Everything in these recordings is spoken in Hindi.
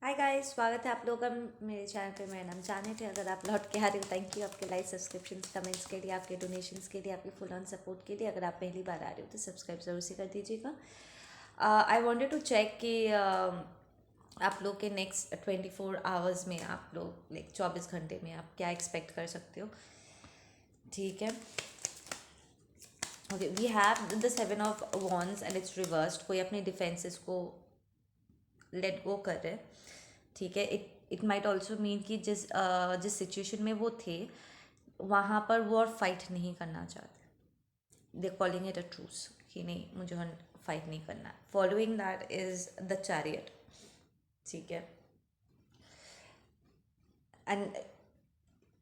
हाय गाइस, स्वागत है आप लोगों का मेरे चैनल पे। मेरा नाम जानेट है। अगर आप लौट के आ रहे हो, थैंक यू आपके लाइक, सब्सक्रिप्शन, कमेंट्स के लिए, आपके डोनेशंस के लिए, आपके फुल ऑन सपोर्ट के लिए। अगर आप पहली बार आ रहे हो तो सब्सक्राइब ज़रूर से कर दीजिएगा। आई वांटेड टू चेक कि आप लोग के नेक्स्ट 24 आवर्स में आप लोग लाइक 24 घंटे में आप क्या एक्सपेक्ट कर सकते हो। ठीक है, okay. We have the 7 of wands and it's reversed. कोई अपने डिफेंसेस को लेट गो कर रहे हैं। ठीक है, इट माइट ऑल्सो मीन कि जिस सिचुएशन में वो थे वहाँ पर वो और फाइट नहीं करना चाहते। They calling it a truce कि नहीं, मुझे फाइट नहीं करना है। Following that is the chariot. ठीक है, and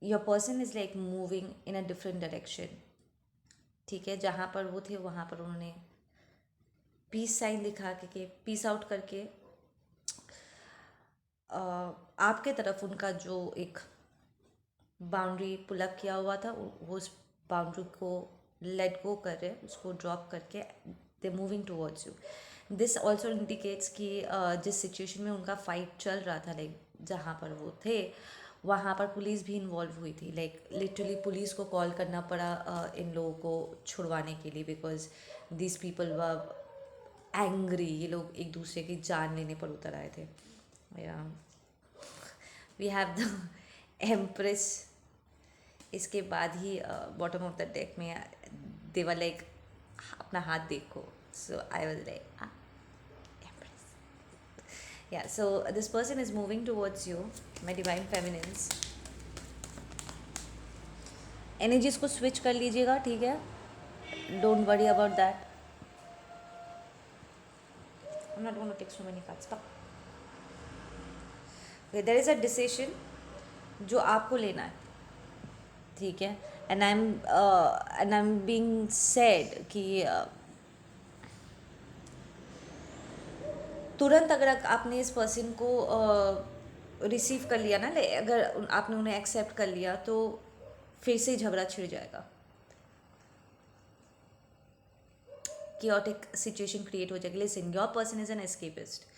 your person is like moving in a different direction. ठीक है, जहाँ पर वो थे वहाँ पर उन्होंने पीस साइन दिखा के पीस आउट करके आपके तरफ उनका जो एक बाउंड्री पुल अप किया हुआ था वो उस बाउंड्री को लेट गो कर रहे हैं, उसको ड्रॉप करके दे moving towards you. This also indicates कि जिस सिचुएशन में उनका फाइट चल रहा था, लाइक जहाँ पर वो थे वहाँ पर पुलिस भी इन्वॉल्व हुई थी। लाइक लिटरली पुलिस को कॉल करना पड़ा इन लोगों को छुड़वाने के लिए, because this people were angry. ये लोग एक दूसरे की जान लेने पर उतर आए थे। We have the empress. इसके बाद ही बॉटम ऑफ द डेक में देवर लाइक अपना हाथ देखो। सो आई वाज लाइक या so this person is moving towards you, my divine feminines. Energies को स्विच कर लीजिएगा, ठीक है। Don't worry about that. I'm not going to take so many cards. Stop. Okay, there is a decision जो आपको लेना है। ठीक है, and I am being said कि तुरंत अगर आपने इस पर्सन को रिसीव कर लिया ना, अगर आपने उन्हें एक्सेप्ट कर लिया तो फिर से झगड़ा छिड़ जाएगा, chaotic सिचुएशन क्रिएट हो जाएगी। Listen, your person is an escapist.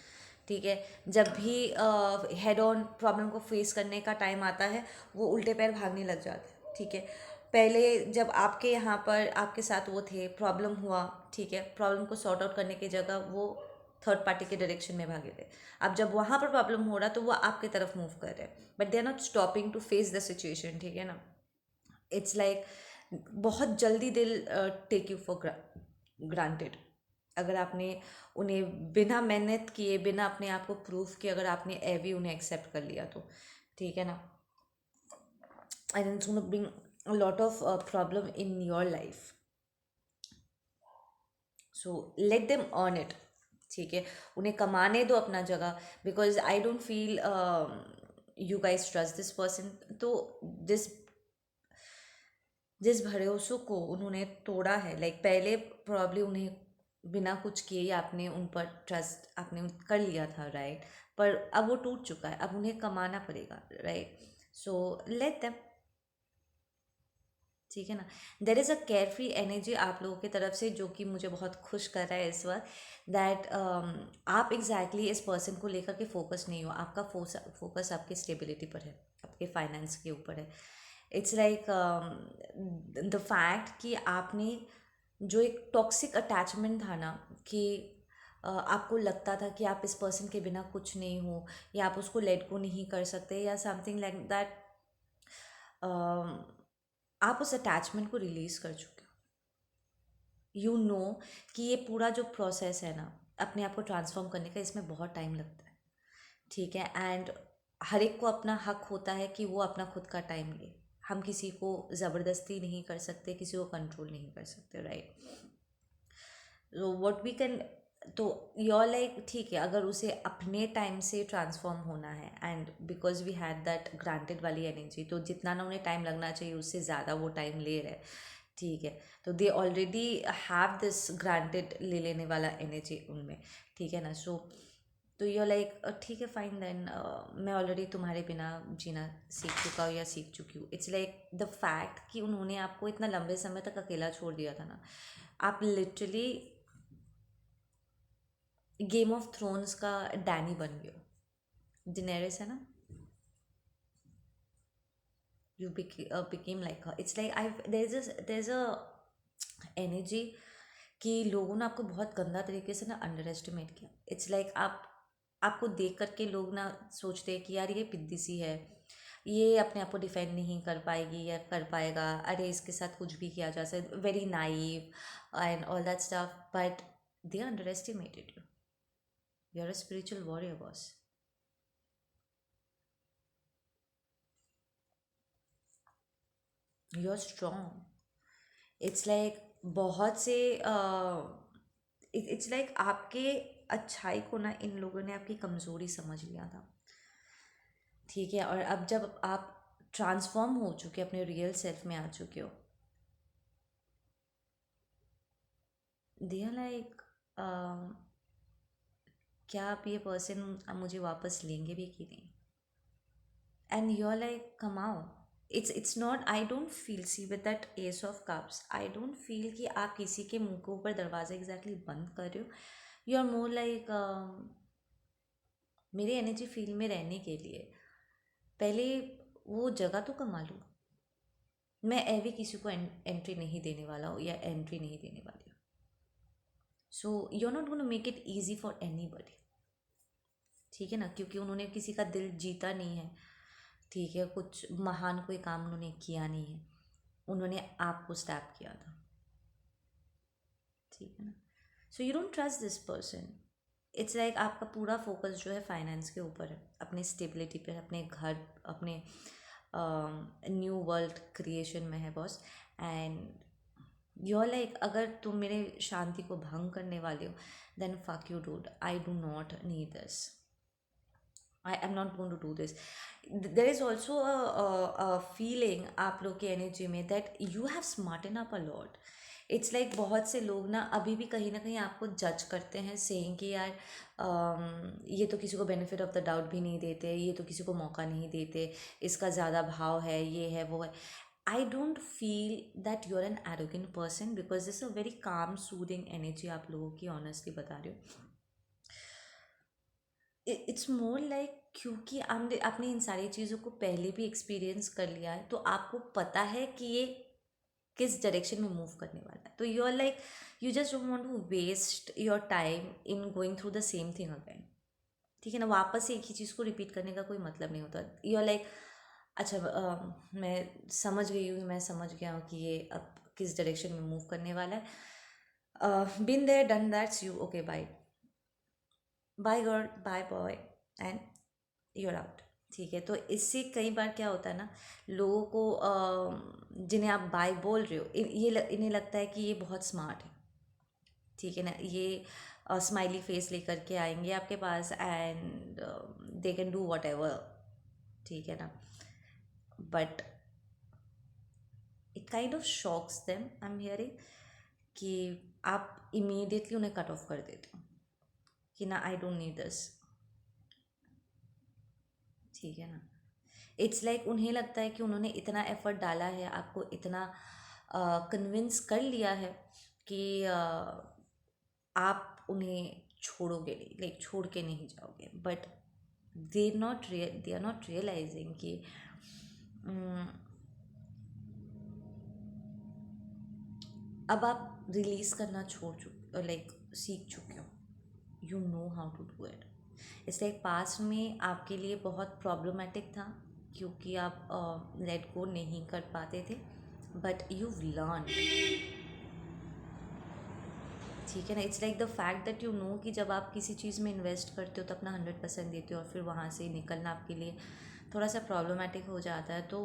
ठीक है, जब भी हेड ऑन प्रॉब्लम को फेस करने का टाइम आता है वो उल्टे पैर भागने लग जाते हैं। ठीक है, पहले जब आपके यहाँ पर आपके साथ वो थे, प्रॉब्लम हुआ, ठीक है, प्रॉब्लम को सॉर्ट आउट करने की जगह वो थर्ड पार्टी के डायरेक्शन में भागे थे। अब जब वहाँ पर प्रॉब्लम हो रहा तो वो आपके तरफ मूव कर रहे हैं, but they are not stopping to face the situation. ठीक है ना, इट्स लाइक बहुत जल्दी दिल टेक यू फॉर ग्रांटेड। अगर आपने उन्हें बिना मेहनत किए, बिना अपने आप को प्रूव किए, अगर आपने एवी उन्हें एक्सेप्ट कर लिया तो ठीक है ना, and it's gonna bring a lot of problem in your life. So let them earn it. ठीक है, उन्हें कमाने दो अपना जगह, because I don't feel you guys trust this person. तो जिस जिस भरोसों को उन्होंने तोड़ा है, लाइक पहले प्रॉब्ली उन्हें बिना कुछ किए ही आपने उन पर ट्रस्ट आपने कर लिया था, राइट। पर अब वो टूट चुका है, अब उन्हें कमाना पड़ेगा, राइट। So let them. ठीक है ना, there is a care free energy आप लोगों की तरफ से जो कि मुझे बहुत खुश कर रहा है इस वक्त। दैट आप एग्जैक्टली इस पर्सन को लेकर के फोकस नहीं हो। आपका फोकस आपकी स्टेबिलिटी पर है, आपके फाइनेंस के ऊपर है। इट्स लाइक द फैक्ट कि आपने जो एक टॉक्सिक अटैचमेंट था ना, कि आपको लगता था कि आप इस पर्सन के बिना कुछ नहीं हो, या आप उसको लेट गो नहीं कर सकते, या समथिंग लाइक दैट, आप उस अटैचमेंट को रिलीज़ कर चुके हो। यू नो कि ये पूरा जो प्रोसेस है ना अपने आप को ट्रांसफॉर्म करने का, इसमें बहुत टाइम लगता है। ठीक है, एंड हर एक को अपना हक होता है कि वो अपना खुद का टाइम ले। हम किसी को ज़बरदस्ती नहीं कर सकते, किसी को कंट्रोल नहीं कर सकते, राइट। तो व्हाट वी कैन, तो योर लाइक ठीक है, अगर उसे अपने टाइम से ट्रांसफॉर्म होना है, and because we had that granted वाली एनर्जी, तो जितना ना उन्हें टाइम लगना चाहिए उससे ज़्यादा वो टाइम ले रहे हैं। ठीक है, तो they already have this granted ले लेने वाला एनर्जी उनमें। ठीक है ना, सो तो यू लाइक ठीक है, फाइन देन, मैं ऑलरेडी तुम्हारे बिना जीना सीख चुका हूँ या सीख चुकी हूँ। इट्स लाइक द फैक्ट कि उन्होंने आपको इतना लंबे समय तक अकेला छोड़ दिया था ना। आप लिटरली गेम ऑफ थ्रोन्स का डैनी बन गए हो। Daenerys है ना, became like her. It's like I've there's a energy कि लोगों ने आपको बहुत गंदा तरीके से ना अंडर एस्टिमेट किया. इट्स लाइक आपको देख करके लोग ना सोचते हैं कि यार ये पिद्दी सी है, ये अपने आप को डिफेंड नहीं कर पाएगी या कर पाएगा, अरे इसके साथ कुछ भी किया जा सकता, very naive and all that stuff. But they underestimated you. You are a spiritual warrior boss. You are strong. It's like बहुत से इट्स लाइक आपके अच्छाई को ना इन लोगों ने आपकी कमज़ोरी समझ लिया था. ठीक है, और अब जब आप ट्रांसफॉर्म हो चुके, अपने रियल सेल्फ में आ चुके हो, दे आर लाइक क्या आप ये पर्सन मुझे वापस लेंगे भी कि नहीं. एंड यू आर लाइक कमाओ. It's not, I don't feel, see with that ace of cups, I don't feel कि आप किसी के मुंह के ऊपर दरवाज़ा एग्जैक्टली बंद कर रहे हो. यू आर मोर लाइक मेरे एनर्जी फील्ड में रहने के लिए पहले वो जगह तो कमा लो. मैं अभी किसी को एंट्री नहीं देने वाला हूँ या एंट्री नहीं देने वाली हूँ. So you are not gonna make it easy for anybody. ठीक है ना, क्योंकि उन्होंने किसी का दिल जीता नहीं है. ठीक है, कुछ महान कोई काम उन्होंने किया नहीं है, उन्होंने आपको स्टैप किया था. ठीक है ना. So you don't trust this person. It's like आपका पूरा फोकस जो है फाइनेंस के ऊपर है, अपने स्टेबिलिटी पे, अपने घर, अपने न्यू वर्ल्ड क्रिएशन में है boss. And you are like अगर तुम मेरे शांति को भंग करने वाले हो, then fuck you dude. I do not need this. I am not going to do this. There is also feeling आप लोग की एनर्जी में that you have smarten up a lot. It's like बहुत से लोग ना कहीं आपको जज करते हैं, सेइंग कि यार ये तो किसी को बेनिफिट ऑफ द डाउट भी नहीं देते, ये तो किसी को मौका नहीं देते, इसका ज़्यादा भाव है, ये है वो है. I don't feel that you are an arrogant person, because this a very calm soothing energy आप लोगों की, ऑनेस्टली बता रही हूँ. इट्स मोर लाइक क्योंकि आपने इन सारी चीज़ों को पहले भी एक्सपीरियंस कर लिया है, तो आपको पता है कि ये किस डायरेक्शन में मूव करने वाला है. तो you are like you just don't want to waste your time in going through the same thing again. ठीक है ना, वापस से एक ही चीज़ को रिपीट करने का कोई मतलब नहीं होता. यू आर लाइक अच्छा मैं समझ गई हूँ, मैं समझ गया हूँ कि ये अब किस डायरेक्शन में मूव करने वाला है. Been there done that's you, okay bye. Bye girl, bye boy, and you're out. ठीक है, तो इससे कई बार क्या होता है ना, लोगों को जिन्हें आप बाय बोल रहे हो, इन्हें लगता है कि ये बहुत स्मार्ट है. ठीक है ना, ये स्माइली फेस लेकर के आएंगे आपके पास and they can do whatever. ठीक है ना, but it kind of shocks them, I am hearing, कि आप इमीडिएटली उन्हें कट ऑफ कर देते हो कि ना आई डोंट नीड दिस. ठीक है ना, इट्स लाइक उन्हें लगता है कि उन्होंने इतना एफर्ट डाला है, आपको इतना कन्विंस कर लिया है कि आप उन्हें छोड़ोगे नहीं, लाइक छोड़ के नहीं जाओगे. But they are not realising कि अम, अब आप रिलीज़ करना छोड़ चुके, लाइक सीख चुके हो. You know how to do it. It's like past में आपके लिए बहुत प्रॉब्लमेटिक था, क्योंकि आप लेट गो नहीं कर पाते थे, बट यू लर्न. ठीक है ना, it's like the fact that you know कि जब आप किसी चीज़ में इन्वेस्ट करते हो तो अपना 100% देते हो, और फिर वहाँ से निकलना आपके लिए थोड़ा सा प्रॉब्लमेटिक हो जाता है. तो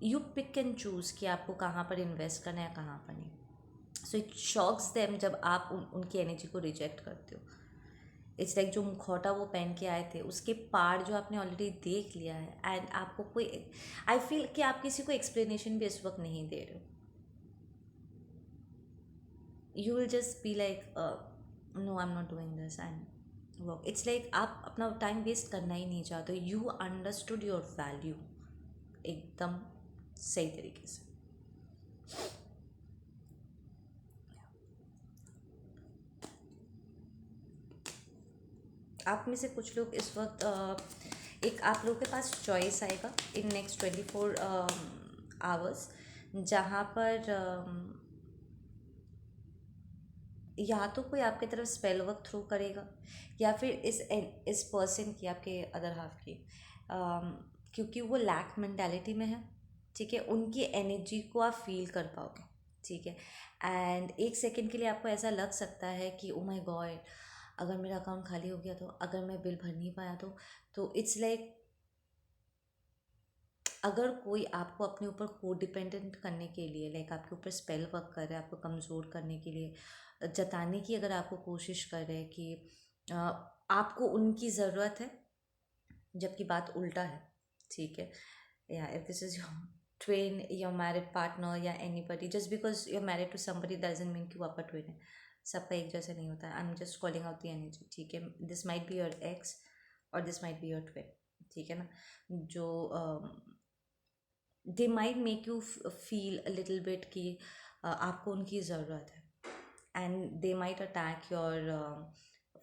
यू पिक एंड चूज़ कि आपको कहाँ पर इन्वेस्ट करना है, कहाँ पर नहीं. सो इट शॉक्स देम जब आप उनकी एनर्जी को रिजेक्ट करते हो. इट्स लाइक जो मुखौटा वो पहन के आए थे, उसके पार जो आपने ऑलरेडी देख लिया है, एंड आपको कोई, आई फील कि आप किसी को एक्सप्लेनेशन भी इस वक्त नहीं दे रहे हो. You will just be like no I am not doing this and work. It's like आप अपना टाइम वेस्ट करना ही नहीं चाहते. यू अंडरस्टूड योर वैल्यू एकदम सही तरीके से. आप में से कुछ लोग इस वक्त एक आप लोग के पास चॉइस आएगा इन नेक्स्ट 24 आवर्स, जहाँ पर या तो कोई आपकी तरफ स्पेल वर्क थ्रू करेगा, या फिर इस पर्सन की, आपके अदर हाफ की, क्योंकि वो लैक मेंटालिटी में है, ठीक है, उनकी एनर्जी को आप फील कर पाओगे, ठीक है। एंड एक सेकंड के लिए आपको ऐसा लग सकता है कि ओ माय गॉड, अगर मेरा अकाउंट खाली हो गया तो, अगर मैं बिल भर नहीं पाया तो इट्स लाइक, अगर कोई आपको अपने ऊपर को डिपेंडेंट करने के लिए, लाइक आपके ऊपर स्पेल वर्क कर रहा है, आपको कमज़ोर करने के लिए, जताने की अगर आपको कोशिश कर रहे हैं कि अ, आपको उनकी ज़रूरत है, जबकि बात उल्टा है, ठीक है। या if this is your twin, your married partner, या anybody, just because you are married to somebody doesn't mean कि वो आपका ट्वेन है। सबका एक जैसा नहीं होता है। I am just calling out the energy, ठीक है। This might be your ex और this might be your twin, ठीक है ना। जो they might make you feel a little bit कि आपको उनकी ज़रूरत है, and they might attack your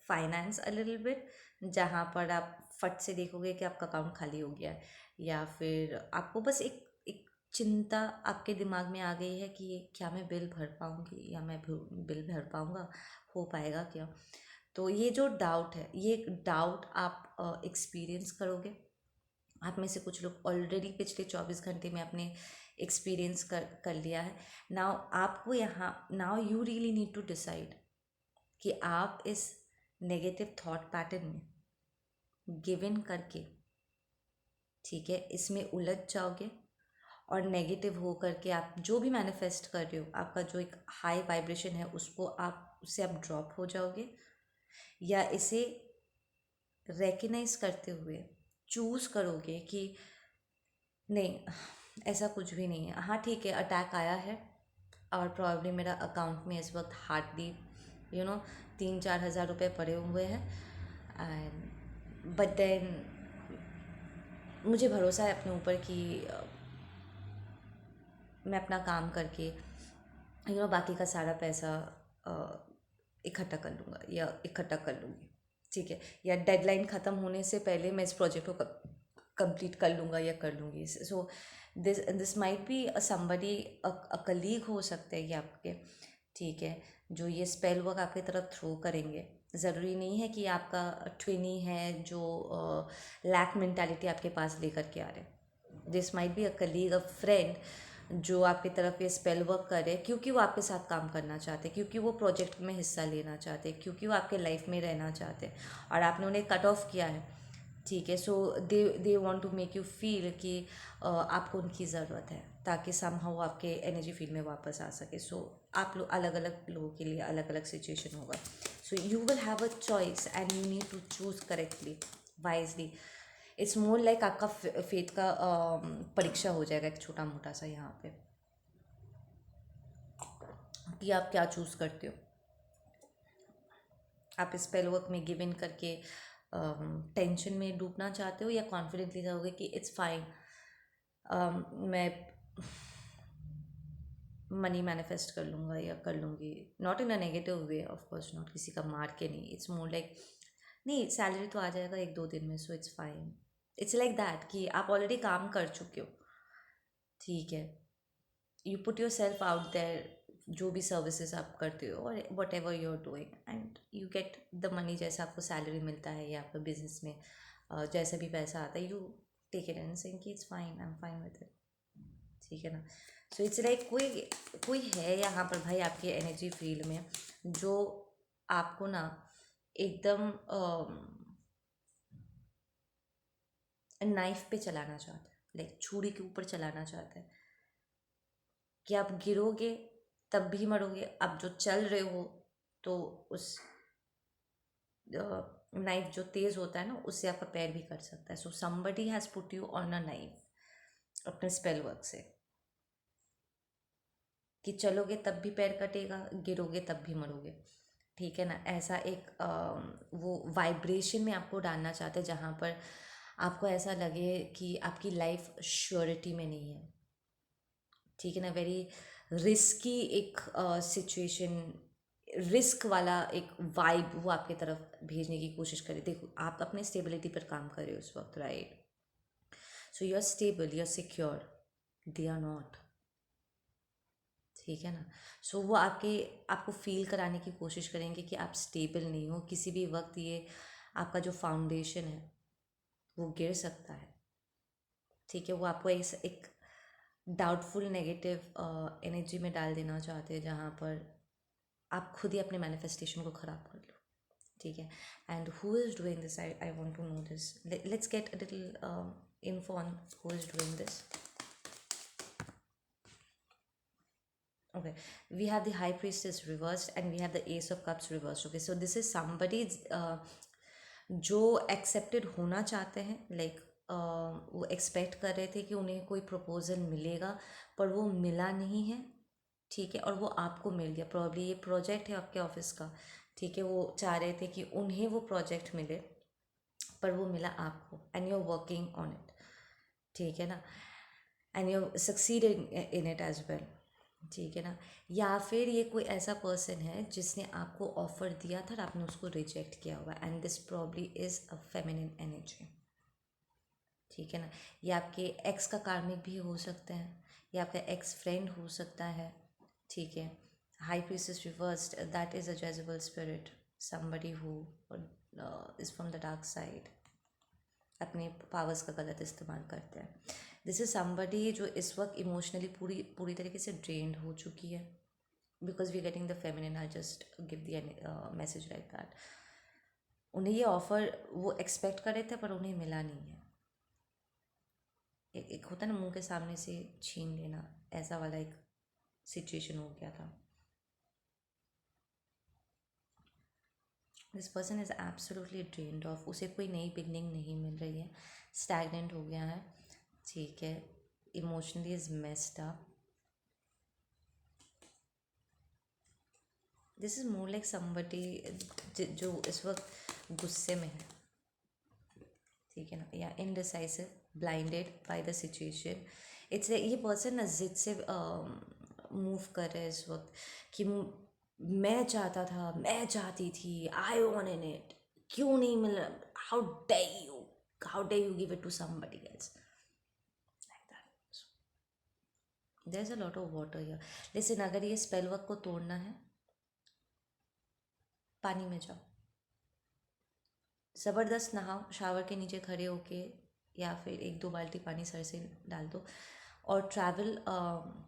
finance a little bit, जहाँ पर आप फट से देखोगे कि आपका अकाउंट खाली हो गया है, या फिर आपको बस एक एक चिंता आपके दिमाग में आ गई है कि ये क्या मैं बिल भर पाऊँगी, या मैं बिल भर पाऊँगा, हो पाएगा क्या। तो ये जो डाउट है, ये डाउट आप एक्सपीरियंस करोगे। आप में से कुछ लोग ऑलरेडी पिछले 24 घंटे में आपने एक्सपीरियंस कर लिया है। नाउ आपको यहाँ, now you really need to decide कि आप इस नेगेटिव थॉट पैटर्न में गिव इन करके, ठीक है, इसमें उलझ जाओगे, और नेगेटिव हो करके आप जो भी मैनिफेस्ट कर रहे हो, आपका जो एक हाई वाइब्रेशन है, उसको आप, उससे आप ड्रॉप हो जाओगे, या इसे रेकग्नाइज करते हुए चूज़ करोगे कि नहीं, ऐसा कुछ भी नहीं है। हाँ ठीक है, अटैक आया है, और प्रॉब्लली मेरा अकाउंट में इस वक्त हार्डली 3-4 हज़ार रुपये पड़े हुए हैं, एंड बट देन मुझे भरोसा है अपने ऊपर कि मैं अपना काम करके बाकी का सारा पैसा अ, इकट्ठा कर लूँगा, या इकट्ठा कर लूँगी, ठीक है, या डेडलाइन ख़त्म होने से पहले मैं इस प्रोजेक्ट को कंप्लीट कर लूँगा या कर लूँगी। So this this might be somebody, a colleague हो सकते हैं ये आपके, ठीक है, जो ये स्पेल वर्क आपकी तरफ थ्रो करेंगे। ज़रूरी नहीं है कि आपका ट्विनी है जो लैक मेंटालिटी आपके पास लेकर के आ रहे हैं। This might be a colleague, a friend, जो आपकी तरफ ये स्पेल वर्क करे, क्योंकि वो आपके साथ काम करना चाहते हैं, क्योंकि वो प्रोजेक्ट में हिस्सा लेना चाहते हैं, क्योंकि वो आपके लाइफ में रहना चाहते हैं, और आपने उन्हें कट ऑफ किया है, ठीक है। So they want to make you feel कि आपको उनकी ज़रूरत है, ताकि समहाउ आपके एनर्जी फील्ड में वापस आ सके। सो आप लोग, अलग अलग लोगों के लिए अलग अलग सिचुएशन होगा। So you will have a choice and you need to choose correctly, wisely. It's more like आपका फेथ का परीक्षा हो जाएगा, एक छोटा मोटा सा यहाँ पे, कि आप क्या चूज़ करते हो। आप स्पेल वर्क में गिव इन करके टेंशन में डूबना चाहते हो, या कॉन्फिडेंटली जाओगे कि इट्स फाइन, मैं मनी मैनिफेस्ट कर लूँगा या कर लूँगी, not in a negative way, of course not, किसी का मार के नहीं, इट्स मोर लाइक, नहीं सैलरी तो आ जाएगा 1-2 दिन में, so it's fine. It's like that कि आप ऑलरेडी काम कर चुके हो, ठीक है, you put yourself out there, जो भी सर्विसेज आप करते हो, और whatever you are doing, and you get the money, जैसा आपको सैलरी मिलता है, या आपका बिजनेस में जैसा भी पैसा आता है, you take it and saying कि it's fine, I am fine with it, ठीक है ना। सो इट्स लाइक कोई कोई है यहाँ पर भाई आपकी एनर्जी फील्ड में, जो आपको ना एकदम नाइफ पे चलाना चाहता है, लाइक छुरी के ऊपर चलाना चाहता है, कि आप गिरोगे तब भी मरोगे, आप जो चल रहे हो तो उस नाइफ जो तेज़ होता है ना, उससे आपका पैर भी कट सकता है। So somebody has put you on a knife अपने स्पेल वर्क से, कि चलोगे तब भी पैर कटेगा, गिरोगे तब भी मरोगे, ठीक है ना। ऐसा एक वो वाइब्रेशन में आपको डालना चाहते हैं, जहाँ पर आपको ऐसा लगे कि आपकी लाइफ श्योरिटी में नहीं है, ठीक है ना। वेरी रिस्की एक सिचुएशन रिस्क वाला एक वाइब वो आपकी तरफ भेजने की कोशिश करे। देखो आप अपने स्टेबिलिटी पर काम कर रहे हो उस वक्त, right? So you are stable, you are secure, they are not. ठीक है ना? सो वो आपको फील कराने की कोशिश करेंगे कि आप स्टेबल नहीं हो, किसी भी वक्त ये आपका जो फाउंडेशन है वो गिर सकता है। ठीक है? वो आपको एक डाउटफुल नेगेटिव एनर्जी में डाल देना चाहते हैं, जहाँ पर आप खुद ही अपने मैनिफेस्टेशन को ख़राब कर लो। ठीक है? And who is doing this? I want to know this. Let's get a little info on who is doing this. Okay, we have the high priestess reversed and we have the ace of cups reversed. Okay, so this is somebody जो एक्सेप्टेड होना चाहते हैं, लाइक वो एक्सपेक्ट कर रहे थे कि उन्हें कोई प्रपोजल मिलेगा पर वो मिला नहीं है। ठीक है? और वो आपको मिल गया। प्रॉब्ली ये प्रोजेक्ट है आपके ऑफिस का। ठीक है? वो चाह रहे थे कि उन्हें वो प्रोजेक्ट मिले पर वो मिला आपको, and you are working on it. ठीक है ना? And you succeed in it as well. ठीक है ना? या फिर ये कोई ऐसा पर्सन है जिसने आपको ऑफर दिया था और आपने उसको रिजेक्ट किया हुआ, and this probably is a feminine energy. ठीक है ना? ये आपके एक्स का कार्मिक भी हो सकता है, या आपका एक्स फ्रेंड हो सकता है। ठीक है? High priestess reversed, that is a Jezebel spirit, somebody who is from the dark side, अपने पावर्स का गलत इस्तेमाल करते हैं। दिस इज़ समबडी जो इस वक्त इमोशनली पूरी पूरी तरीके से ड्रेन्ड हो चुकी है, because we getting the feminine, I just give the message like that. उन्हें ये ऑफर वो एक्सपेक्ट कर रहे थे पर उन्हें मिला नहीं है। एक होता है ना, मुंह के सामने से छीन लेना, ऐसा वाला एक सिचुएशन हो गया था। This person is absolutely drained of, उसे कोई नई बिगनिंग नहीं मिल रही है, स्टैगनेंट हो गया है। ठीक है? Emotionally is messed up. This is more like somebody जो इस वक्त गुस्से में है। ठीक है ना? या indecisive, blinded by the situation. It's ये पर्सन ना जिद से मूव कर रहे हैं इस वक्त कि मैं चाहता था, मैं चाहती थी, आई वांट इन इट, क्यों नहीं मिल रहा, how do you give it to somebody else, like that. There is a lot of water here. लेकिन अगर ये स्पेल वर्क को तोड़ना है, पानी में जाओ, ज़बरदस्त नहाओ, शावर के नीचे खड़े होके, या फिर 1-2 बाल्टी पानी सर से डाल दो, और ट्रैवल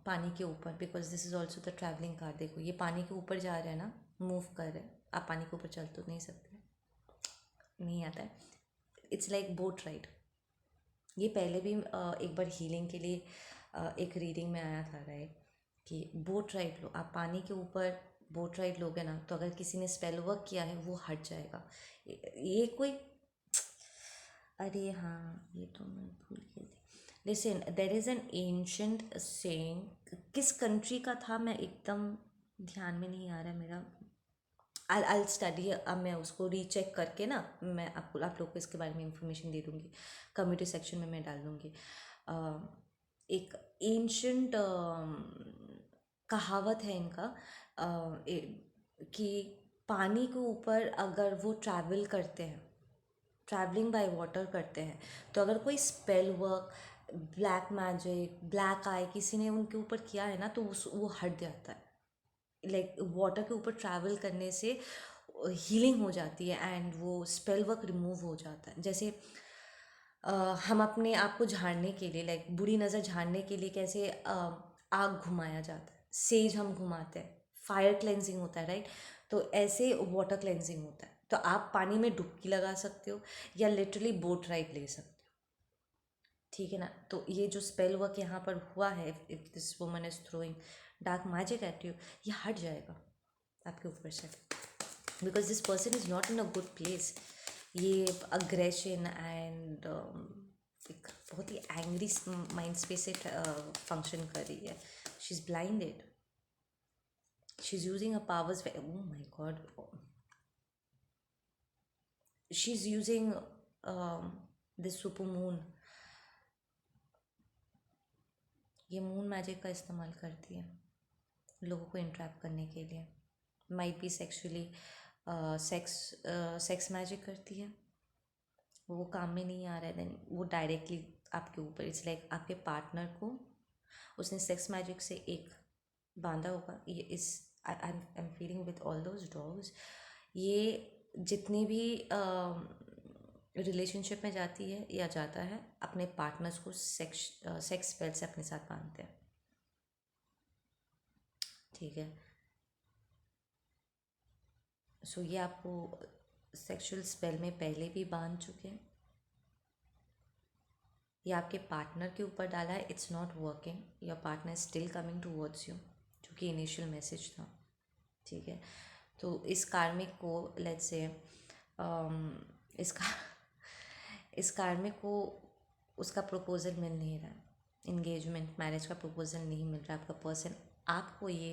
पानी के ऊपर, because this is also the travelling card. देखो ये पानी के ऊपर जा रहे हैं ना, मूव कर रहे हैं। आप पानी के ऊपर चल तो नहीं सकते, नहीं आता है। It's like boat ride. ये पहले भी एक बार हीलिंग के लिए एक रीडिंग में आया था, राइट? कि बोट राइड लो, आप पानी के ऊपर बोट राइड लोगे ना, तो अगर किसी ने स्पेल वर्क किया है वो हट जाएगा। ये कोई, अरे हाँ ये तो मैं भूल गई थी। Listen, there is an ancient saying, किस कंट्री का था मैं एकदम ध्यान में नहीं आ रहा मेरा। आई स्टडी, अब मैं उसको रीचेक करके ना मैं आप लोग को इसके बारे में इंफॉर्मेशन दे दूँगी, कम्युनिटी सेक्शन में मैं डाल दूँगी। एक एंशंट कहावत है इनका, कि पानी के ऊपर अगर वो ट्रैवल करते हैं, ट्रैवलिंग बाय वाटर करते हैं, तो अगर कोई spell work, black magic, black eye किसी ने उनके ऊपर किया है ना, तो वो हट जाता है। लाइक वाटर के ऊपर ट्रैवल करने से हीलिंग हो जाती है, एंड वो स्पेल वर्क रिमूव हो जाता है। जैसे हम अपने आप को झाड़ने के लिए, लाइक बुरी नज़र झाड़ने के लिए कैसे आग घुमाया जाता है, सेज हम घुमाते हैं, फायर क्लेंजिंग होता है, राइट? तो ऐसे वाटर क्लेंजिंग होता है। तो आप पानी में डुबकी लगा सकते हो, या लिटरली बोट राइड ले सकते हो। ठीक है ना? तो ये जो स्पेल वर्क यहाँ पर हुआ है, if this woman is throwing dark magic at you, ये हट जाएगा आपके ऊपर से, because this person is not in a good place. ये अग्रेशन एंड एक बहुत ही एंग्री माइंड स्पेस से फंक्शन कर रही है। She is blinded, she is using a powers, oh my God, she is using this super moon, ये मून मैजिक का इस्तेमाल करती है लोगों को इंट्रैप करने के लिए। Might be sexually sex sex magic करती है, वो काम में नहीं आ रहा है, देन वो डायरेक्टली आपके ऊपर, इट्स लाइक आपके पार्टनर को उसने सेक्स मैजिक से एक बांधा होगा। ये इस I am feeling with all those dogs, ये जितनी भी रिलेशनशिप में जाती है या जाता है, अपने पार्टनर्स को सेक्स सेक्स स्पेल से अपने साथ बांधते हैं। ठीक है, सो ये आपको सेक्सुअल स्पेल में पहले भी बांध चुके हैं, या आपके पार्टनर के ऊपर डाला है, it's not working, your partner still coming towards you, जो कि इनिशियल मैसेज था। ठीक है, तो इस कार्मिक को लेट्स से इसका इस कार्मिक को उसका प्रपोजल मिल नहीं रहा है, इंगेजमेंट मैरिज का प्रपोजल नहीं मिल रहा है, आपका पर्सन आपको ये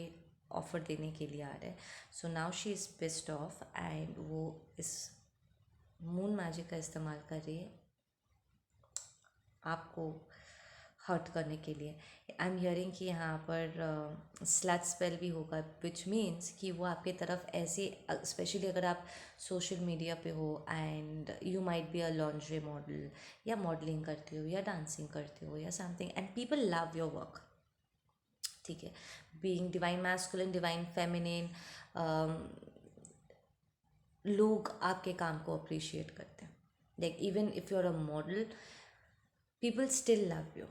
ऑफर देने के लिए आ रहा है। So now she is pissed off and वो इस मून मैजिक का इस्तेमाल कर रही है आपको हर्ट करने के लिए। आई एम हियरिंग कि यहाँ पर स्लैट स्पेल भी होगा, विच मीन्स कि वो आपके तरफ ऐसे, स्पेशली अगर आप सोशल मीडिया पे हो and you might be a laundry model, या मॉडलिंग करते हो या डांसिंग करते हो या something, and people love your work. ठीक है, being divine masculine, divine feminine, लोग आपके काम को अप्रिशिएट करते हैं। Like even if you are a model, people still love you.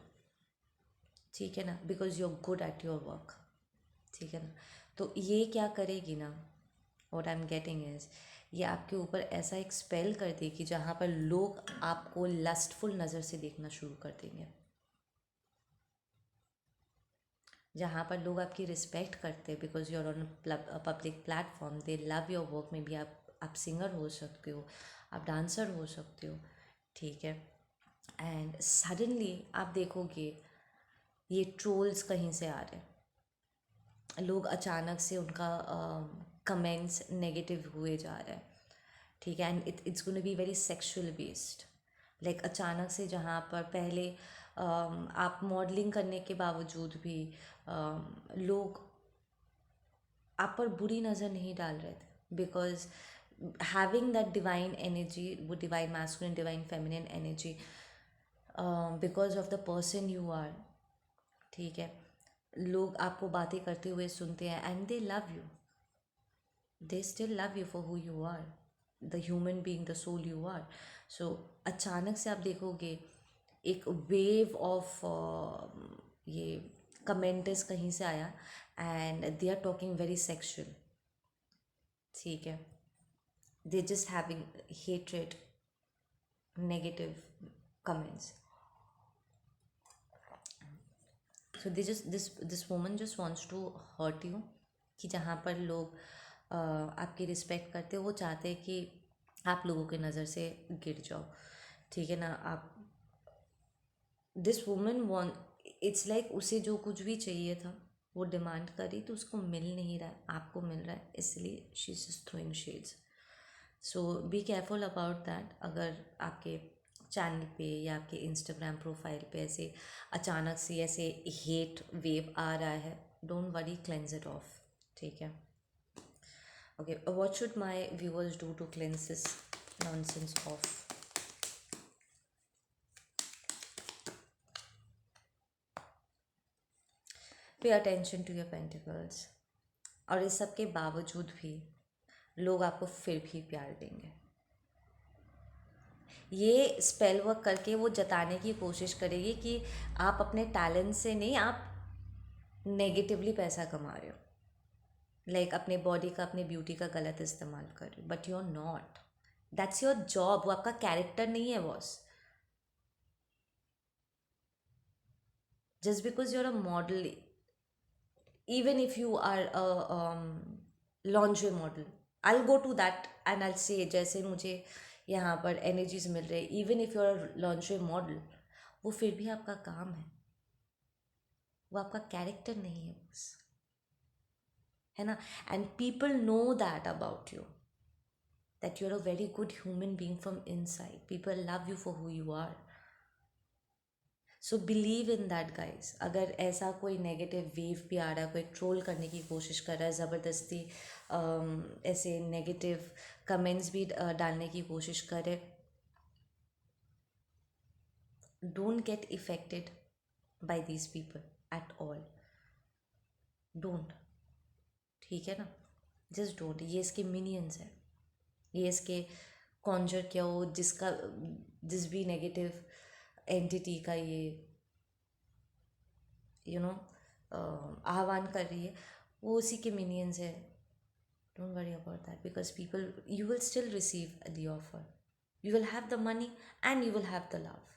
ठीक है ना, because you are good at your work. ठीक है ना, तो ये क्या करेगी ना, what I am getting is, ये आपके ऊपर ऐसा एक स्पेल कर देगी जहाँ पर लोग आपको लस्टफुल नज़र से देखना शुरू कर देंगे, जहाँ पर लोग आपकी रिस्पेक्ट करते हैं because you are on public platform, they love your work. में भी आप सिंगर हो सकते हो, आप डांसर हो सकते हो। ठीक है, एंड सडनली आप देखोगे ये ट्रोल्स कहीं से आ रहे हैं, लोग अचानक से उनका कमेंट्स नेगेटिव हुए जा रहे हैं। ठीक है, and it's gonna be very sexual based. Like अचानक से जहाँ पर पहले आप मॉडलिंग करने के बावजूद भी लोग आप पर बुरी नज़र नहीं डाल रहे थे, because having that divine energy, वो divine masculine divine feminine energy, because of the person you are. ठीक है, लोग आपको बातें करते हुए सुनते हैं and they love you, they still love you for who you are, the human being, the soul you are. So अचानक से आप देखोगे एक वेव ऑफ ये कमेंट्स कहीं से आया and they are talking very sexual. ठीक है, they just having hatred, negative comments. So this woman just wants to hurt you, कि जहाँ पर लोग आपकी रिस्पेक्ट करते हो, वो चाहते हैं कि आप लोगों की नज़र से गिर जाओ। ठीक है ना, आप this woman want, it's like उसे जो कुछ भी चाहिए था वो डिमांड करी तो उसको मिल नहीं रहा है, आपको मिल रहा है, इसलिए she is just throwing shades. So be careful about that. अगर आपके चैनल पे या आपके इंस्टाग्राम प्रोफाइल पे ऐसे अचानक से ऐसे हेट वेव आ रहा है, don't worry, cleanse it off. ठीक है, okay, what should my viewers do to cleanse this nonsense off? Pay attention to your pentacles. और इस सब के बावजूद भी लोग आपको फिर भी प्यार देंगे। ये स्पेल वर्क करके वो जताने की कोशिश करेगी कि आप अपने टैलेंट से नहीं, आप नेगेटिवली पैसा कमा रहे हो, लाइक अपने बॉडी का, अपने ब्यूटी का गलत इस्तेमाल कर रहे हो, but you are not, that's your job, वो आपका कैरेक्टर नहीं है boss. Just because you are a model, even if you are a lingerie model, I'll go to that and I'll say, जैसे मुझे यहाँ पर एनर्जीज मिल रहे, even if you are lingerie model, वो फिर भी आपका काम है, वो आपका कैरेक्टर नहीं है बस, है ना। And people know that about you, that you're a very good human being from inside, people love you for who you are। So believe in that guys. अगर ऐसा कोई नेगेटिव वेव भी आ रहा है, कोई ट्रोल करने की कोशिश कर रहा है ज़बरदस्ती, ऐसे नेगेटिव कमेंट्स भी डालने की कोशिश करे, don't get affected by these people at all. Don't, ठीक है ना, जस्ट डोंट। ये इसके मिनियंस है, ये इसके कॉन्जर किया हो, जिसका जिस भी नेगेटिव एंटिटी का ये यू नो आह्वान कर रही है, वो उसी के मिनियंस है। Don't worry about that, because people, you will still receive the offer, you will have the money and you will have the love.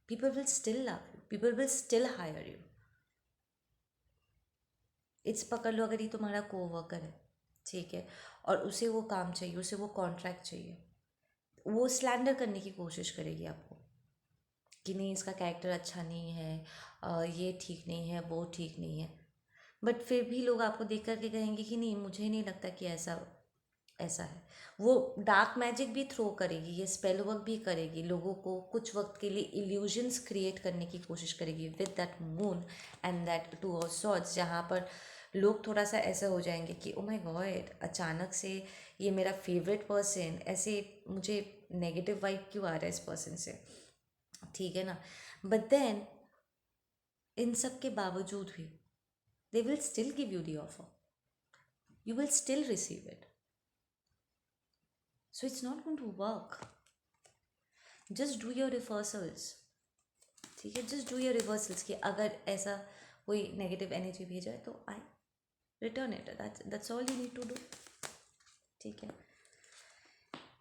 People will still love you, people will still hire you. It's पकड़ लो, अगर ये तुम्हारा कोवर्कर है, ठीक है, और उसे वो काम चाहिए, उसे वो कॉन्ट्रैक्ट चाहिए, वो स्लैंडर करने की कोशिश करेगी आपको कि नहीं इसका कैरेक्टर अच्छा नहीं है, ये ठीक नहीं है, वो ठीक नहीं है। बट फिर भी लोग आपको देख करके कहेंगे कि नहीं, मुझे नहीं लगता कि ऐसा ऐसा है। वो डार्क मैजिक भी थ्रो करेगी, ये स्पेल वर्क भी करेगी, लोगों को कुछ वक्त के लिए इल्यूजन्स क्रिएट करने की कोशिश करेगी with that moon and that two of swords, जहाँ पर लोग थोड़ा सा ऐसा हो जाएंगे कि ओ माय गॉड, अचानक से ये मेरा फेवरेट पर्सन, ऐसे मुझे नेगेटिव वाइब क्यों आ रहा है इस पर्सन से, ठीक है ना। बट देन इन सब के बावजूद भी they will still give you the offer, you will still receive it, so it's not going to work. Just do your reversals, ठीक है, just do your reversals कि अगर ऐसा कोई नेगेटिव एनर्जी भेजा है तो I return it, that's all you need to do, ठीक है।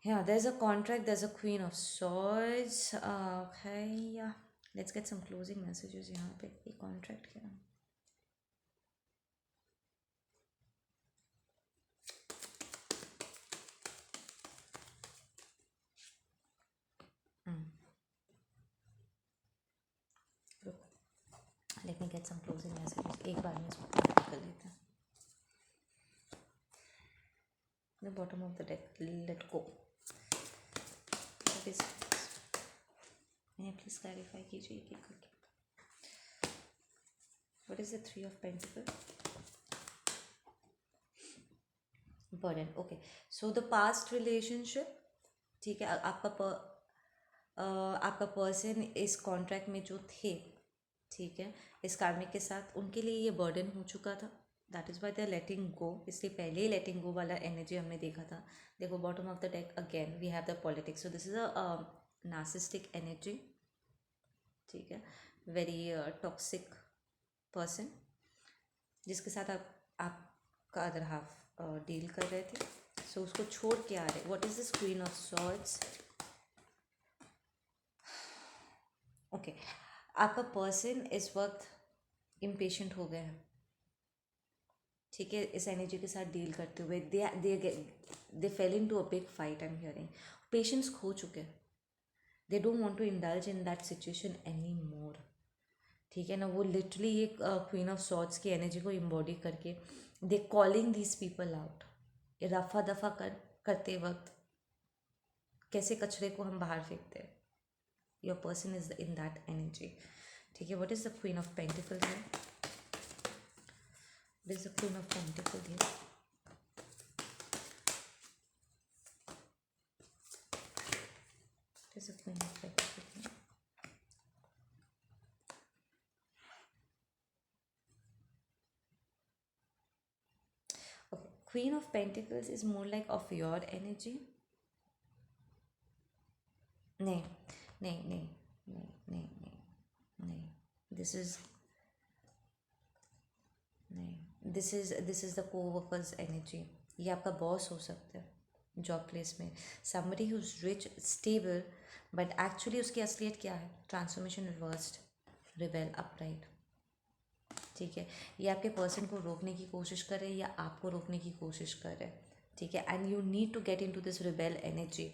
Yeah, there's a contract, there's a queen of swords. Okay, yeah, let's get some closing messages यहाँ पे। ये contract क्या है? Let me get some closing messages, एक बार में इसको कंप्लीट कर लेते हैं। The bottom of the deck, let go. Please clarify कीजिए एक एक करके। What is the three of pentacle? Burden, okay. So the past relationship, ठीक है, आपका पर्सन इस कॉन्ट्रैक्ट में जो थे, ठीक है, इस कार्मिक के साथ, उनके लिए ये बर्डन हो चुका था, that is why they are letting go. इसलिए पहले ही लेटिंग गो वाला एनर्जी हमने देखा था। देखो bottom of the deck again we have the politics, so this is a narcissistic energy, ठीक है, वेरी टॉक्सिक पर्सन जिसके साथ आपका अदर हाफ डील कर रहे थे, सो उसको छोड़ के आ रहे। What is this queen of swords? Okay, आपका पर्सन इस वक्त इम्पेशेंट हो गए हैं, ठीक है, इस एनर्जी के साथ डील करते हुए। They fell in to a big fight, I am hearing. Patience खो चुके हैं, they don't want to indulge in that situation any more, ठीक है ना। वो लिटरली ये क्वीन ऑफ सॉर्ड्स की एनर्जी को इम्बॉडी करके they calling these people out. रफा दफा करते वक्त कैसे कचरे को हम बाहर फेंकते हैं, your person is in that energy, ठीक है। What is the queen of pentacles है? There's a queen of pentacles here. There's a queen of pentacles here. Okay, queen of pentacles is more like of your energy. नहीं नहीं नहीं नहीं नहीं नहीं नहीं, this is the coworkers energy. ये आपका बॉस हो सकता है जॉब प्लेस में, somebody who is rich stable, but actually उसकी असलियत क्या है? ट्रांसफॉर्मेशन रिवर्स्ड, रिबेल अपराइट, ठीक है। ये आपके पर्सन को रोकने की कोशिश कर रहे हैं या आपको रोकने की कोशिश कर रहे हैं, ठीक है। And you need to get in to this rebel energy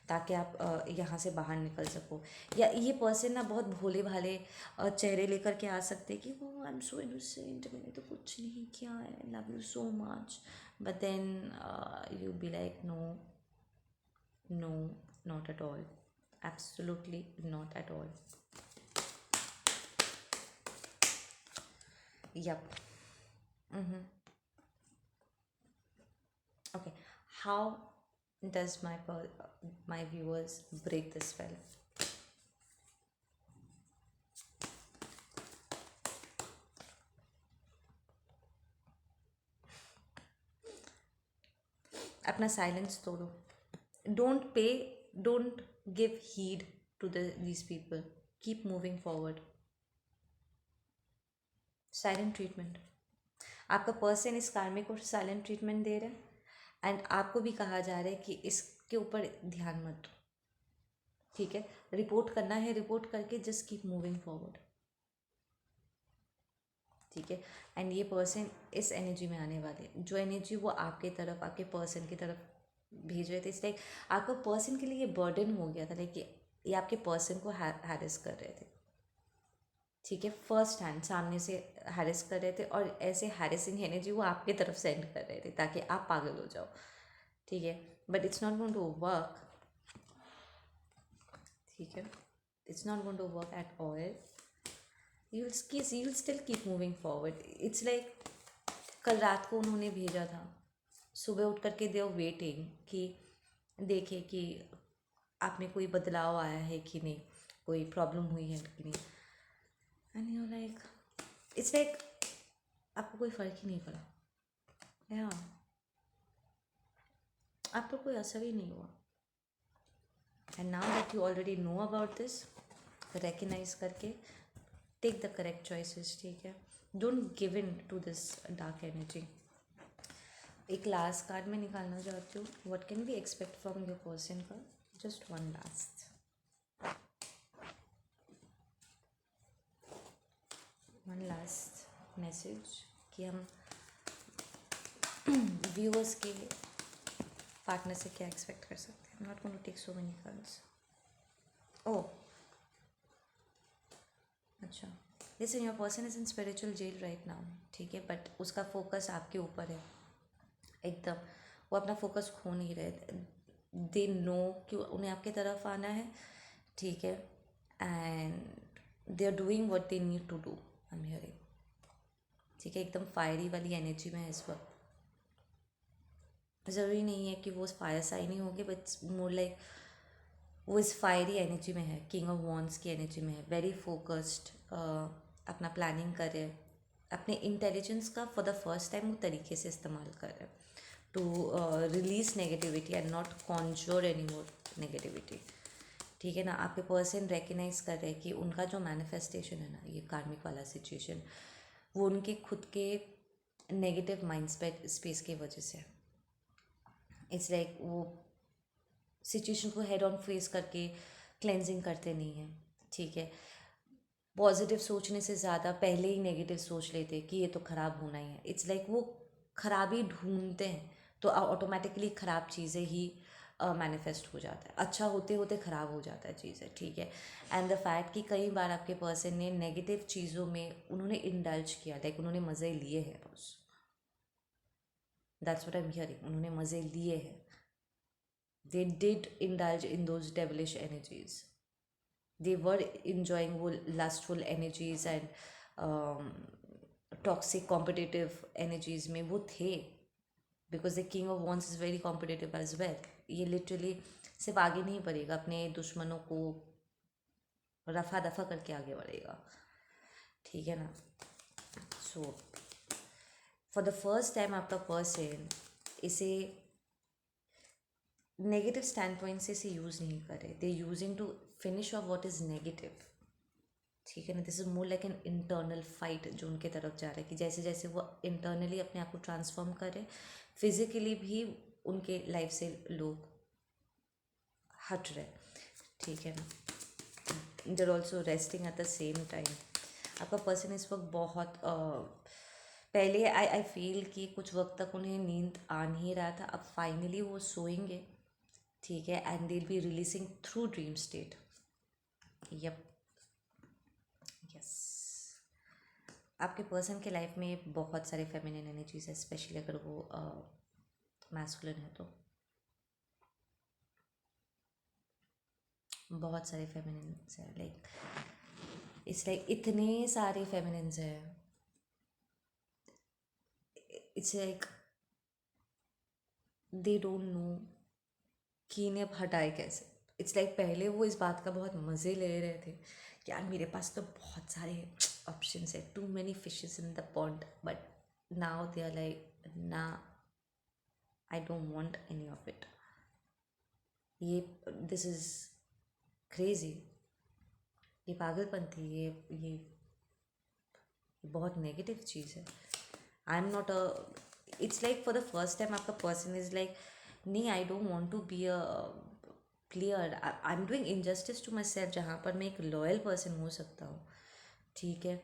ताकि आप यहाँ से बाहर निकल सको। या ये पर्सन ना बहुत भोले भाले चेहरे लेकर के आ सकते हैं कि वो आई एम सो इनोसेंट, मैंने तो कुछ नहीं किया है, love you so much, but then you be like no no, not at all, absolutely not at all, Yep. Mm-hmm. Okay. How does my viewers break this spell? अपना साइलेंस तोड़ो. Don't pay, don't give heed to these people. Keep moving forward. Silent treatment. आपका पर्सन इस कार्मिक को साइलेंट ट्रीटमेंट दे रहा है एंड आपको भी कहा जा रहा है कि इसके ऊपर ध्यान मत दो. ठीक है, रिपोर्ट करना है, रिपोर्ट करके जस्ट कीप मूविंग फॉरवर्ड. ठीक है. एंड ये पर्सन इस एनर्जी में आने वाले, जो एनर्जी वो आपके तरफ, आपके पर्सन की तरफ भेज रहे थे, इसलिए आपका पर्सन के लिए ये बर्डन हो गया था, लाइक ये आपके पर्सन को हैरेस कर रहे थे. ठीक है, फर्स्ट हैंड सामने से हैरेस कर रहे थे और ऐसे हैरेसिंग एनर्जी वो आपके तरफ सेंड कर रहे थे ताकि आप पागल हो जाओ. ठीक है, but it's not going to work. ठीक है, it's not going to work at all. you'll still keep moving forward. It's like कल रात को उन्होंने भेजा था, सुबह उठ करके दे वेटिंग कि देखे कि आप में कोई बदलाव आया है कि नहीं, कोई प्रॉब्लम हुई है कि नहीं. And you like, it's like आपको कोई फ़र्क ही नहीं पड़ा. या आप पर कोई असर ही नहीं हुआ. And now that you already know about this, recognize करके टेक द करेक्ट चॉइसेस. ठीक है, don't give in to this dark energy. एक लास्ट कार्ड में निकालना चाहती हूँ. What can we expect from your person का? जस्ट वन लास्ट, मैसेज कि हम व्यूअर्स के पार्टनर से क्या एक्सपेक्ट कर सकते हैं. Not going to take so many cards. Oh अच्छा, listen, your person is in spiritual jail right now. ठीक है, बट उसका फोकस आपके ऊपर है एकदम. वो अपना फोकस खो नहीं रहे. दे नो कि उन्हें आपके तरफ आना है. ठीक है, and they are doing what they need to do. I am hearing. ठीक है, एकदम फायरी वाली एनर्जी में है इस वक्त. ज़रूरी नहीं है कि वो फायर साइन ही होंगे, बट मोर लाइक वो इस फायरी एनर्जी में है, किंग ऑफ वॉन्ड्स की एनर्जी में है. वेरी फोकस्ड, अपना प्लानिंग कर रहे हैं, अपने इंटेलिजेंस का फॉर द फर्स्ट टाइम वो तरीके से इस्तेमाल कर रहे हैं to release negativity and not conjure any more negativity. ठीक है ना, आपके पर्सन रिकग्नाइज कर रहे हैं कि उनका जो मैनिफेस्टेशन है ना, ये कार्मिक वाला सिचुएशन, वो उनके खुद के नेगेटिव माइंड स्पेस की वजह से. इट्स लाइक वो सिचुएशन को हेड ऑन फेस करके क्लेंजिंग करते नहीं हैं. ठीक है, पॉजिटिव सोचने से ज़्यादा पहले ही नेगेटिव सोच लेते कि ये तो ख़राब होना ही है. इट्स लाइक वो खराबी ढूंढते हैं तो ऑटोमेटिकली ख़राब चीज़ें ही मैनिफेस्ट हो जाता है. अच्छा होते होते ख़राब हो जाता है चीज़ें. ठीक है, एंड द फैक्ट कि कई बार आपके पर्सन ने नेगेटिव चीज़ों में उन्होंने इंडल्ज किया, लाइक उन्होंने मज़े लिए हैं बस. That's what I am hearing. उन्होंने मज़े लिए हैं. they did indulge in those devilish energies. They were enjoying वो lustful energies and toxic competitive energies में वो थे, because the king of wands is very competitive as well. ये literally सिर्फ आगे नहीं बढ़ेगा, अपने दुश्मनों को रफा दफा करके आगे बढ़ेगा. ठीक है ना. So for the first time आपका पर्सन इसे नेगेटिव स्टैंड पॉइंट से इसे यूज़ नहीं कर रहे. They using to finish off what is negative. ठीक है ना, this is more like an internal fight जो उनके तरफ जा रहा है कि जैसे जैसे वो इंटरनली अपने आप को ट्रांसफॉर्म कर रहे, फिजिकली भी उनके लाइफ से लोग हट रहे. ठीक है ना, देर also resting at the same time. आपका पर्सन इस वक्त बहुत पहले आई फील कि कुछ वक्त तक उन्हें नींद आ नहीं रहा था, अब फाइनली वो सोएंगे. ठीक है, and they be releasing through dream state. Yup, yes. आपके पर्सन के लाइफ में बहुत सारे फेमिनिन एनर्जीज है, स्पेशली अगर वो मैस्कुलिन है तो बहुत सारे फेमिनिन्स हैं. लाइक इट्स लाइक इतने सारे फेमिनिन्स हैं it's like they don't know कि इन्हें अब हटाए कैसे। इट्स लाइक पहले वो इस बात का बहुत मज़े ले रहे थे कि यार मेरे पास तो बहुत सारे ऑप्शंस है, too many fishes in the pond, but now they are like ना, I don't want any of it. ये दिस इज़ क्रेजी, ये पागलपंती, ये बहुत नेगेटिव चीज़ है। I am not a, it's like for the first time आपका पर्सन इज लाइक नहीं, I don't want to be a clear, I am doing injustice to myself, जहाँ पर मैं एक लॉयल पर्सन हो सकता हूँ, ठीक है।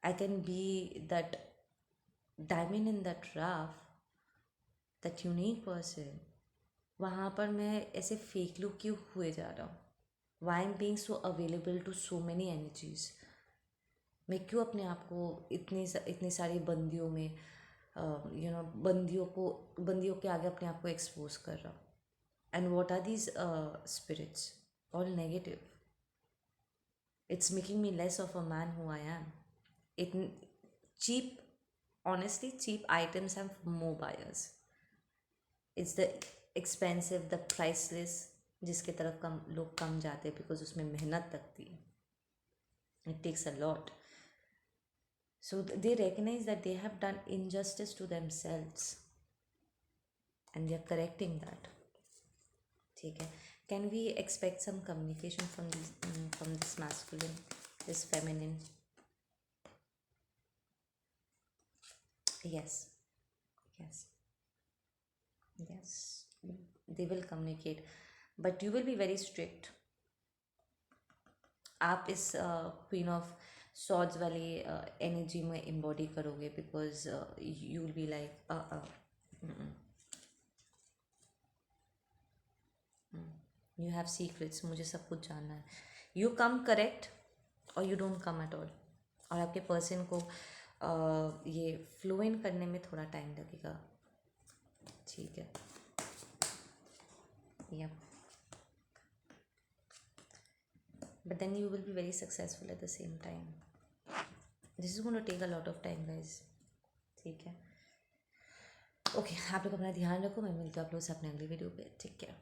I can be that diamond in that rough, that unique person, वहाँ पर मैं ऐसे फेक लुक क्यों हुए जा रहा हूँ? Why am being so available to so many energies? मैं क्यों अपने आप को इतनी सारी बंदियों में बंदियों के आगे अपने आप को एक्सपोज कर रहा हूँ? And what are these spirits? All negative. It's making me less of a man who I am. इतन cheap, honestly cheap items have more buyers. It's the expensive, the priceless, जिसके तरफ कम लोग कम जाते हैं बिकॉज उसमें मेहनत लगती है, it takes a lot. So they recognize that they have done injustice to themselves and they are correcting that. ठीक है, can we expect some communication from this masculine, this feminine? Yes, yes, yes, they will communicate, but you will be very strict. आप इस क्वीन ऑफ सॉर्ड्स वाली एनर्जी में एम्बॉडी करोगे because you will be like you have secrets, मुझे सब कुछ जानना है। यू कम करेक्ट और you don't come at all. और आपके पर्सन को ये फ्लुएंट करने में थोड़ा टाइम लगेगा, ठीक है। या but then you will be very successful at the same time. This is going to take a lot of time guys, ठीक है। ओके, आप लोग अपना ध्यान रखो, मैं मिलती हूँ आप लोग से अपने अगली वीडियो पे, ठीक है।